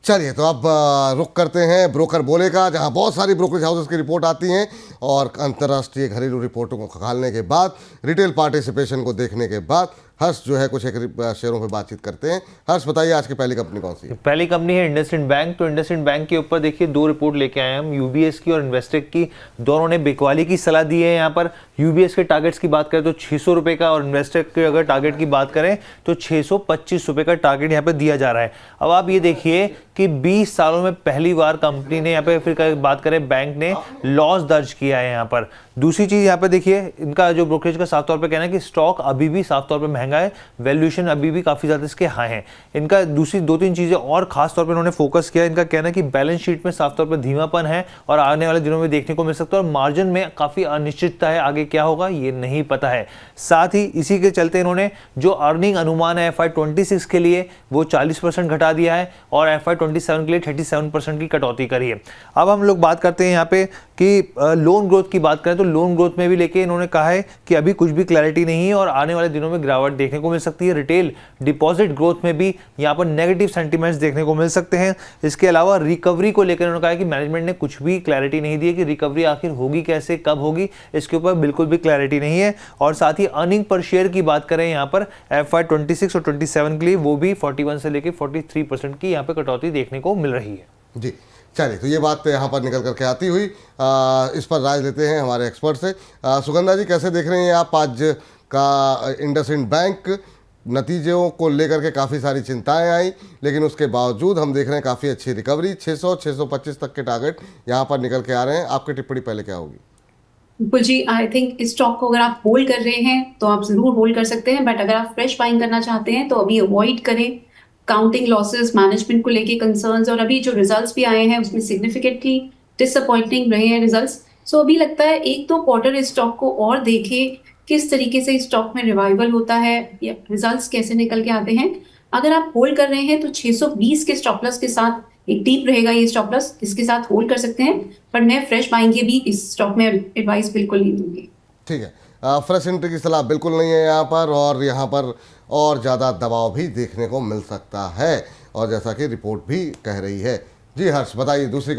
चलिए तो अब रुक करते हैं ब्रोकर बोले का, जहां बहुत सारी ब्रोकरेज हाउसेस की रिपोर्ट आती हैं और अंतर्राष्ट्रीय घरेलू रिपोर्टों को खंगालने के बाद, रिटेल पार्टिसिपेशन को देखने के बाद हर्ष जो है कुछ एक शेयरों पे बातचीत करते हैं। हर्ष बताइए आज की पहली कंपनी कौन सी है? पहली कंपनी है इंडसइंड बैंक। तो इंडसइंड बैंक के ऊपर देखिए दो रिपोर्ट लेके आए हम, यूबीएस की और इन्वेस्टेक की। दोनों ने बिकवाली की सलाह दी है। यहाँ पर यूबीएस के टारगेट्स की बात करें तो 600 रुपए का, और इन्वेस्टेक के अगर टारगेट की बात करें तो 625 रुपए का टारगेट यहाँ पे दिया जा रहा है। अब आप ये देखिए कि 20 सालों में पहली बार कंपनी ने यहाँ पे, फिर बात करें बैंक ने लॉस दर्ज किया है यहाँ पर। दूसरी चीज यहाँ पे देखिए, इनका जो ब्रोकरेज का साफ तौर पे कहना है कि स्टॉक अभी भी साफ तौर पे महंगा है, वैल्यूएशन अभी भी काफी ज्यादा इसके हाई है। इनका दूसरी 2-3 चीजें और खास तौर पे इन्होंने फोकस किया। इनका कहना है कि बैलेंस शीट में साफ तौर पे धीमापन है और आने वाले दिनों में देखने को मिल सकता है, और मार्जिन में काफी अनिश्चितता है, आगे क्या होगा ये नहीं पता है। साथ ही इसी के चलते इन्होंने जो अर्निंग अनुमान है FY26 के लिए वो 40% घटा दिया है, और FY27 के लिए 37% की कटौती करी है। अब हम लोग बात करते हैं यहाँ पे कि लोन ग्रोथ की बात करें तो लोन ग्रोथ में भी लेके इन्होंने कहा है कि अभी कुछ भी क्लैरिटी नहीं है और आने वाले दिनों में गिरावट देखने को मिल सकती है। रिटेल डिपॉजिट ग्रोथ में भी यहाँ पर नेगेटिव सेंटीमेंट्स देखने को मिल सकते हैं। इसके अलावा रिकवरी को लेकर उन्होंने कहा है कि मैनेजमेंट ने कुछ भी क्लैरिटी नहीं दी है कि रिकवरी आखिर होगी कैसे, कब होगी, इसके ऊपर बिल्कुल भी क्लैरिटी नहीं है। और साथ ही अर्निंग पर शेयर की बात करें यहाँ पर FY26 और 27 के लिए वो भी 41 से लेकर 43% की यहाँ पे कटौती देखने को मिल रही है। जी चलिए, तो ये बात यहाँ पर निकल करके आती हुई इस पर राय लेते हैं हमारे एक्सपर्ट से। सुगंधा जी, कैसे देख रहे हैं आप आज का इंडसइंड बैंक? नतीजों को लेकर के काफ़ी सारी चिंताएं आई, लेकिन उसके बावजूद हम देख रहे हैं काफ़ी अच्छी रिकवरी, 600-625 तक के टारगेट यहाँ पर निकल के आ रहे हैं। आपकी टिप्पणी पहले क्या होगी? बिल्कुल जी, आई थिंक इस स्टॉक को अगर आप होल्ड कर रहे हैं तो आप जरूर होल्ड कर सकते हैं, बट अगर आप फ्रेश बाइंग करना चाहते हैं तो अभी अवॉइड करें। काउंटिंग लॉसेस, मैनेजमेंट को लेके कंसर्न्स, और अभी जो रिजल्ट्स भी आए हैं उसमें सिग्निफिकेंटली डिसअपॉइंटिंग रहे हैं रिजल्ट्स। सो अभी लगता है 1-2 क्वार्टर इस स्टॉक को और देखें किस तरीके से इस स्टॉक में रिवाइवल होता है या रिजल्ट्स कैसे निकल के आते हैं। अगर आप होल्ड कर रहे हैं तो 620 के स्टॉप लॉस के साथ एक डीप रहेगा ये स्टॉप लॉस, इसके साथ होल्ड कर सकते हैं, पर मैं फ्रेश बाइंग के भी इस स्टॉक में एडवाइस बिल्कुल नहीं दूंगी। ठीक है, फ्रेश एंट्री की सलाह बिल्कुल नहीं है यहाँ पर, और यहाँ पर और ज़्यादा दबाव भी देखने को मिल सकता है, और जैसा कि रिपोर्ट भी कह रही है। जी हर्ष, बताइए दूसरी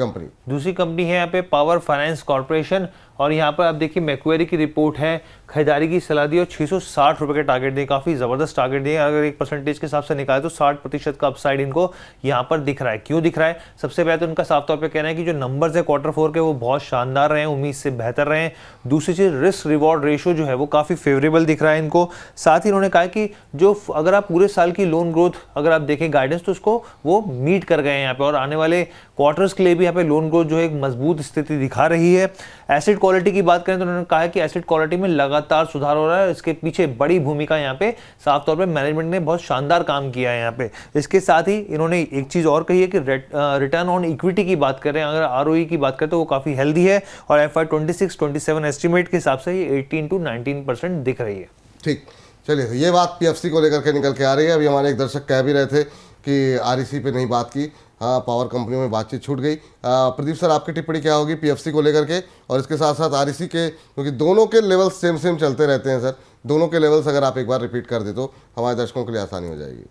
कंपनी है यहाँ पे पावर फाइनेंस कॉर्पोरेशन, और यहाँ पर आप देखिए मैक्वेरी की रिपोर्ट है, खरीदारी की सलाह दी और 660 रुपए के टारगेट दिए, काफी जबरदस्त टारगेट दिए। अगर एक परसेंटेज के हिसाब से निकाले तो 60% का अपसाइड इनको यहाँ पर दिख रहा है। क्यों दिख रहा है? सबसे पहले तो उनका साफ तौर पे कहना है कि जो नंबर्स है Q4 के वो बहुत शानदार रहे हैं, उम्मीद से बेहतर रहे हैं। दूसरी चीज, रिस्क रिवॉर्ड रेशियो जो है वो काफी फेवरेबल दिख रहा है इनको। साथ ही उन्होंने कहा है कि जो अगर आप पूरे साल की लोन ग्रोथ अगर आप देखें गाइडेंस तो उसको वो मीट कर गए हैं यहाँ पे, और आने वाले क्वार्टर्स के लिए भी यहाँ पे लोन ग्रोथ जो है एक मजबूत स्थिति दिखा रही है। एसेट क्वालिटी की बात करें तो उन्होंने कहा है कि एसेट क्वालिटी में लगातार सुधार हो रहा है, इसके पीछे बड़ी भूमिका यहाँ पे साफ तौर पे मैनेजमेंट ने बहुत शानदार काम किया है यहाँ पे। इसके साथ ही इन्होंने एक चीज और कही है कि रिटर्न ऑन इक्विटी की बात करें, अगर ROE की बात करें तो वो काफी हेल्दी है, और FY26-27 एस्टिमेट के हिसाब से ये 18 to 19% दिख रही है। ठीक, चलिए, तो ये बात PFC को लेकर के निकल के आ रही है। अभी हमारे एक दर्शक कह भी रहे थे कि REC पे नहीं बात की, हाँ पावर कंपनियों में बातचीत छूट गई। प्रदीप सर, आपकी टिप्पणी क्या होगी PFC को लेकर के, और इसके साथ साथ REC के, क्योंकि दोनों के लेवल्स सेम चलते रहते हैं सर, दोनों के लेवल्स अगर आप एक बार रिपीट कर दे तो हमारे दर्शकों के लिए आसानी हो जाएगी।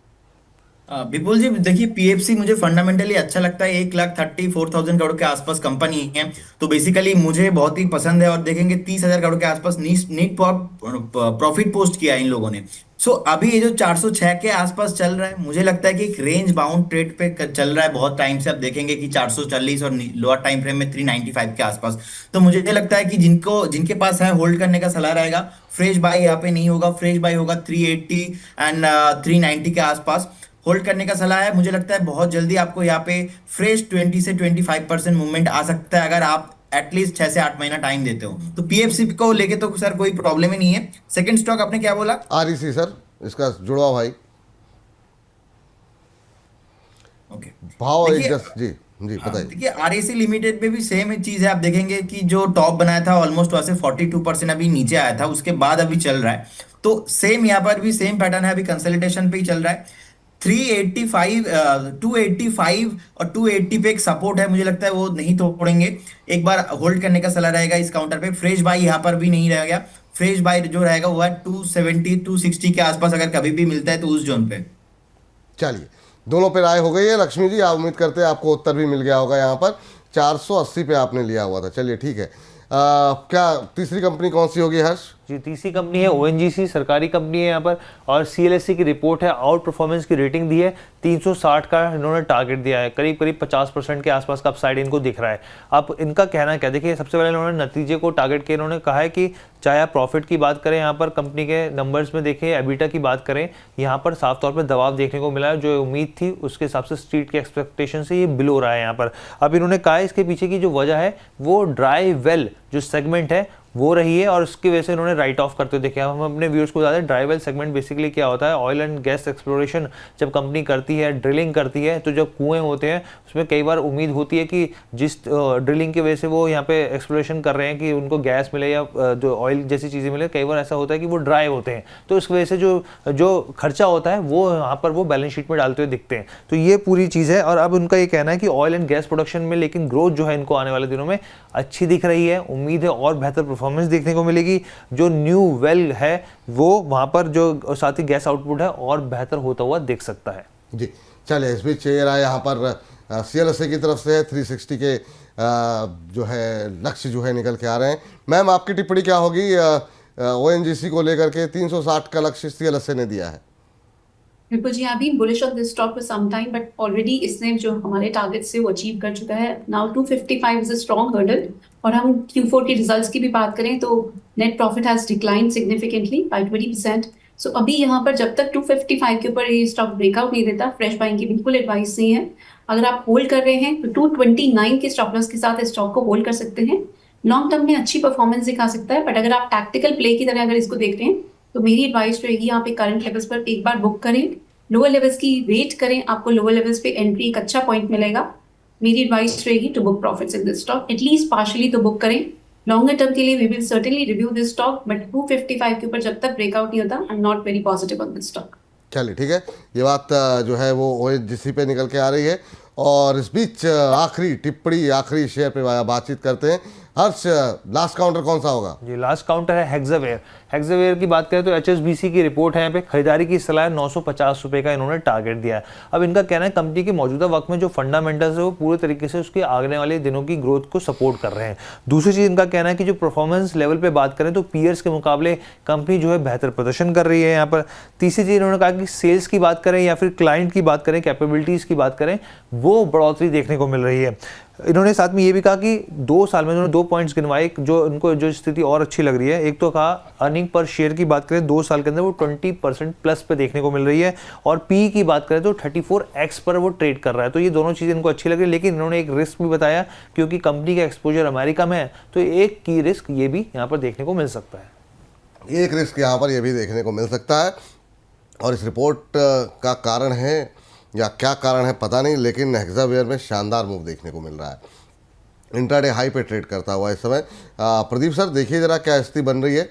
विपुल जी, देखिए PFC मुझे फंडामेंटली अच्छा लगता है। 1,34,000 करोड़ के आसपास कंपनी है, तो बेसिकली मुझे बहुत ही पसंद है। और देखेंगे 30,000 करोड़ के आसपास नेट प्रॉफिट पोस्ट किया है इन लोगों ने। सो अभी ये जो 406 के आसपास चल रहा है, मुझे लगता है कि एक रेंज बाउंड ट्रेड पे चल रहा है बहुत टाइम से। अब देखेंगे कि 440 और लोअर टाइम फ्रेम में 395 के आसपास। तो मुझे लगता है कि जिनके पास है होल्ड करने का सलाह रहेगा। फ्रेश बाय यहाँ पे नहीं होगा, फ्रेश बाय होगा 380 एंड 390 के आसपास होल्ड करने का सलाह है। मुझे लगता है बहुत जल्दी आपको यहाँ पे फ्रेश 20 से 25% मूवमेंट आ सकता है, अगर आप एटलीस्ट 6 से 8 महीना टाइम देते हो। तो PFC को लेके तो सर कोई प्रॉब्लम ही नहीं है। सेकंड स्टॉक आपने क्या बोला? REC सर, इसका जुड़वा भाई। ओके, भाव एक जी बताइए। देखिए REC लिमिटेड पे भी सेम चीज है। आप देखेंगे कि जो टॉप बनाया था ऑलमोस्ट वहां से 42% अभी नीचे आया था, उसके बाद अभी चल रहा है। तो सेम यहाँ पर भी सेम पैटर्न है, अभी कंसोलिडेशन पे ही चल रहा है। 385 285 और 280 पे एक सपोर्ट है, मुझे लगता है वो नहीं तोड़ेंगे। एक बार होल्ड करने का सलाह रहेगा इस काउंटर पे। फ्रेश बाय यहाँ पर भी नहीं रहेगा, फ्रेश बाय जो रहेगा वो है 270 260 के आसपास, अगर कभी भी मिलता है तो उस जोन पे। चलिए, दोनों पे राय हो गई है। लक्ष्मी जी, आप उम्मीद करते हैं आपको उत्तर भी मिल गया होगा। यहाँ पर 480 पे आपने लिया हुआ था। चलिए ठीक है। क्या तीसरी कंपनी कौन सी होगी हर्ष? जी, तीसरी कंपनी है ONGC, सरकारी कंपनी है यहाँ पर, और CLSA की रिपोर्ट है, आउट परफॉर्मेंस की रेटिंग दी है, 360 का इन्होंने टारगेट दिया है, करीब करीब 50% के आसपास का अपसाइड इनको दिख रहा है। अब इनका कहना क्या, देखिए सबसे पहले इन्होंने नतीजे को टारगेट किया। इन्होंने कहा है कि चाहे आप प्रॉफिट की बात करें, यहाँ पर कंपनी के नंबर्स में देखें, एबिटा की बात करें, यहाँ पर साफ तौर पर दबाव देखने को मिला है। जो उम्मीद थी उसके हिसाब से, स्ट्रीट के एक्सपेक्टेशन से ये बिलो रहा है यहाँ पर। अब इन्होंने कहा है इसके पीछे की जो वजह है वो ड्राई वेल जो सेगमेंट है वो रही है, और उसकी वजह से इन्होंने राइट ऑफ करते हुए देखे। हम अपने व्यूअर्स को बता दें, ड्राई वेल सेगमेंट बेसिकली क्या होता है, ऑयल एंड गैस एक्सप्लोरेशन जब कंपनी करती है, ड्रिलिंग करती है, तो जब कुएं होते हैं उसमें कई बार उम्मीद होती है कि जिस ड्रिलिंग की वजह से वो यहाँ पे एक्सप्लोरेशन कर रहे हैं कि उनको गैस मिले या जो ऑयल जैसी चीज़ें मिले, कई बार ऐसा होता है कि वो ड्राई होते हैं, तो इस वजह से जो खर्चा होता है वो यहाँ पर वो बैलेंस शीट में डालते हुए दिखते हैं। तो ये पूरी चीज़ है। और अब उनका ये कहना है कि ऑयल एंड गैस प्रोडक्शन में लेकिन ग्रोथ जो है इनको आने वाले दिनों में अच्छी दिख रही है। उम्मीद है और बेहतर परफॉर्मेंस देखने को मिलेगी। जो न्यू वेल है वो वहां पर जो साथ ही गैस आउटपुट है और बेहतर होता हुआ देख सकता है। जी चलिए, इस बीच ये रहा यहाँ पर CLSA की तरफ से 360 के जो है लक्ष्य जो है निकल के आ रहे हैं। मैम, आपकी टिप्पणी क्या होगी ONGC को लेकर के? 360 का लक्ष्य CLSA ने दिया है। बिल्कुल जी, I been bullish on this stock for some time, but already इसने जो हमारे टारगेट से वो अचीव कर चुका है। Now 255 is a strong hurdle. और हम Q4 के रिजल्ट्स की भी बात करें तो net profit has decline significantly by 20%। So अभी यहाँ पर जब तक 255 के ऊपर ये स्टॉक ब्रेकआउट नहीं देता, फ्रेश बाइंग की बिल्कुल एडवाइस नहीं है। अगर आप होल्ड कर रहे हैं तो 229 के स्टॉप लॉस के साथ इस स्टॉक को होल्ड कर सकते हैं। लॉन्ग टर्म में अच्छी परफॉर्मेंस दिखा सकता है, बट अगर आप टैक्टिकल प्ले की तरह अगर इसको देख रहे हैं तो मेरी एडवाइस रहेगी यहाँ पे करंट लेवल्स पर एक बार बुक करें, लोअर लेवल्स की वेट करें, आपको लोअर लेवल्स पे एंट्री एक अच्छा पॉइंट मिलेगा। मेरी एडवाइस रहेगी to book profits in this stock, at least partially तो बुक करें। लॉन्गर टर्म के लिए we will certainly review this stock, but 255 के ऊपर जब तक ब्रेकआउट नहीं होता, I am not very positive on this stock. चलिए ठीक है, ये बात जो है वो ONGC पे निकल के आ रही है। और इस बीच आखिरी टिप्पणी, आखिरी शेयर पे बातचीत करते हैं। हर्ष, लास्ट काउंटर कौन सा होगा? जी, लास्ट काउंटर है हेक्सावेयर। हेक्सावेयर की बात करें तो HSBC की रिपोर्ट है, यहाँ पे खरीदारी की सलाह 950 रुपये का इन्होंने टारगेट दिया है। अब इनका कहना है कंपनी के मौजूदा वक्त में जो फंडामेंटल्स है वो पूरे तरीके से उसके आने वाले दिनों की ग्रोथ को सपोर्ट कर रहे हैं। दूसरी चीज़ इनका कहना है कि जो परफॉर्मेंस लेवल पे बात करें तो पीयर्स के मुकाबले कंपनी जो है बेहतर प्रदर्शन कर रही है यहाँ पर। तीसरी चीज़ इन्होंने कहा कि सेल्स की बात करें या फिर क्लाइंट की बात करें, कैपेबिलिटीज़ की बात करें, वो बढ़ोतरी देखने को मिल रही है। इन्होंने साथ में ये भी कहा कि 2 साल में इन्होंने 2 पॉइंट्स गिनवाए जो उनको जो स्थिति और अच्छी लग रही है। एक तो कहा अर्निंग पर शेयर की बात करें 2 साल के अंदर वो 20% प्लस पे देखने को मिल रही है, और पी की बात करें तो 34x पर वो ट्रेड कर रहा है। तो ये दोनों चीज़ें इनको अच्छी लग रही है। लेकिन इन्होंने एक रिस्क भी बताया, क्योंकि कंपनी का एक्सपोजर अमेरिका में है, तो एक की रिस्क ये भी यहाँ पर देखने को मिल सकता है। एक रिस्क यहाँ पर ये भी देखने को मिल सकता है, और इस रिपोर्ट का कारण है या क्या कारण है पता नहीं, लेकिन हेक्सावेयर में शानदार मूव देखने को मिल रहा है। इंट्राडे हाई पे ट्रेड करता हुआ इस समय। प्रदीप सर, देखिए जरा क्या स्थिति बन रही है।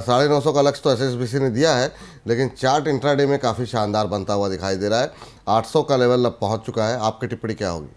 950 का लक्ष्य तो HSBC ने दिया है, लेकिन चार्ट इंट्राडे में काफ़ी शानदार बनता हुआ दिखाई दे रहा है। 800 का लेवल अब पहुंच चुका है। आपकी टिप्पणी क्या होगी?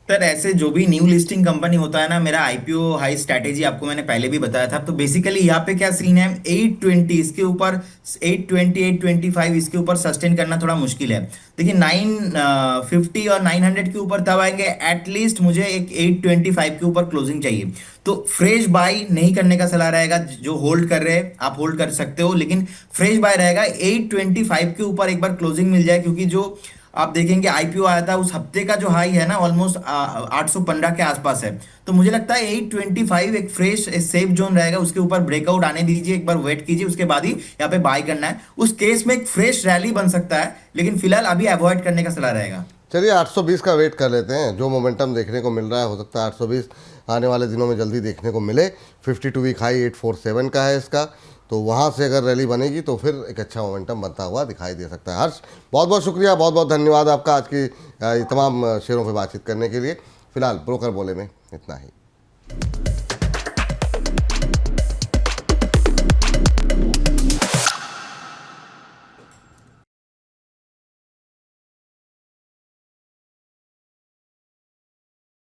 सर, ऐसे जो भी न्यू लिस्टिंग कंपनी होता है ना, मेरा IPO हाई स्ट्रैटेजी आपको मैंने पहले भी बताया था। तो बेसिकली यहाँ पे क्या सीन है, 820 इसके ऊपर, 820 825 इसके ऊपर सस्टेन करना थोड़ा मुश्किल है। देखिए 950 और 900 के ऊपर तब आएंगे, एटलीस्ट मुझे एक 825 के ऊपर क्लोजिंग चाहिए। तो फ्रेश बाय नहीं करने का सलाह रहेगा। जो होल्ड कर रहे हैं आप होल्ड कर सकते हो, लेकिन फ्रेश बाय रहेगा 825 के ऊपर एक बार क्लोजिंग मिल जाए, क्योंकि जो आप देखेंगे IPO आया था उस हफ्ते का जो हाई है ना ऑलमोस्ट 815 के आसपास है। तो मुझे लगता है 825 एक फ्रेश सेफ जोन रहेगा, उसके ऊपर ब्रेकआउट आने दीजिए, एक बार वेट कीजिए, उसके बाद ही यहाँ पे बाय करना है। उस केस में एक फ्रेश रैली बन सकता है, लेकिन फिलहाल अभी अवॉइड करने का सलाह रहेगा। चलिए 820 का वेट कर लेते हैं। जो मोमेंटम देखने को मिल रहा है, हो सकता है 820 आने वाले दिनों में जल्दी देखने को मिले। 52 वीक हाई 847 का है इसका, तो वहाँ से अगर रैली बनेगी तो फिर एक अच्छा मोमेंटम बनता हुआ दिखाई दे सकता है। हर्ष, बहुत बहुत शुक्रिया, बहुत बहुत धन्यवाद आपका आज की तमाम शेयरों पे बातचीत करने के लिए। फिलहाल ब्रोकर बोले में इतना ही।